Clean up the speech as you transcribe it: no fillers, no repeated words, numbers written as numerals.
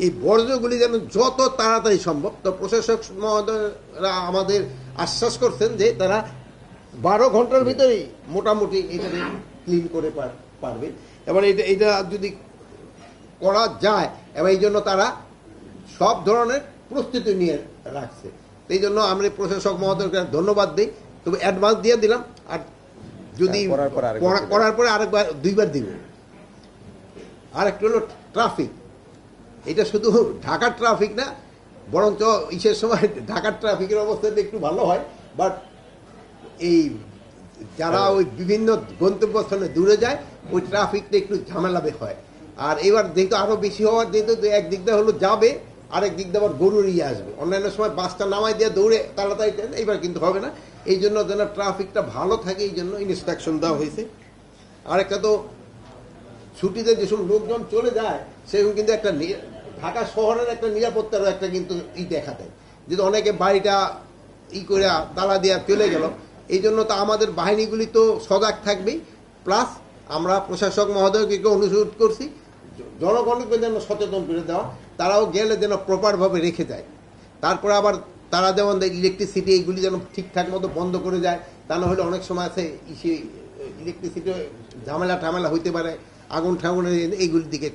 এই বর্জ্যগুলি যেন যত তাড়াতাড়ি সম্ভব, তো প্রশাসক মহোদয়রা আমাদের আশ্বাস করছেন যে তারা 12 ঘন্টার ভিতরেই মোটামুটি এটাকে ক্লিন করে পারবে। এবার এটা যদি করা যায়, এবং এই জন্য তারা সব ধরনের প্রস্তুতি নিয়ে রাখছে। এই জন্য আমরা প্রশাসক মহোদয়কে ধন্যবাদ দিই। তবে অ্যাডভান্স দিয়ে দিলাম, আর যদি করার পরে আরেকবার 2বার দিব। আর একটা হলো ট্রাফিক। এটা শুধু ঢাকার ট্রাফিক না, বরঞ্চ ইসের সময় ঢাকার ট্রাফিকের অবস্থা একটু ভালো হয়, বাট এই যারা ওই বিভিন্ন গন্তব্যস্থানে দূরে যায় ওই ট্রাফিকটা একটু ঝামেলাবে হয়। আর এবার যেহেতু আরও বেশি হওয়ার যেহেতু একদিক দিয়ে হলো যাবে, আরেক দিক দিয়ে আবার গরুর আসবে। অন্যান্য সময় বাসটা নামাই দিয়ে দৌড়ে তাড়াতাড়ি, এইবার কিন্তু হবে না। এই জন্য যেন ট্রাফিকটা ভালো থাকে এই জন্য ইন্সট্রাকশন দেওয়া হয়েছে। আরেকটা তো ছুটিতে যেসব লোকজন চলে যায় সেরকম কিন্তু একটা ঢাকা শহরের একটা নিরাপত্তারও একটা কিন্তু দেখা দেয়, যেহেতু অনেকে বাড়িটা করে তালা দিয়ে চলে গেল। এই জন্য তো আমাদের বাহিনীগুলি তো সজাগ থাকবেই, প্লাস আমরা প্রশাসক মহোদয়কে অনুরোধ করছি জনগণকে যেন সচেতন করে দেওয়া, তারাও গেলে যেন প্রপারভাবে রেখে যায়। তারপরে আবার তারা যেমন ইলেকট্রিসিটি এইগুলি যেন ঠিকঠাক মতো বন্ধ করে যায়, তা না হলে অনেক সময় আছে ইলেকট্রিসিটি ঝামেলা হইতে পারে, আগুন ঠাগুনের এইগুলির দিকে একটু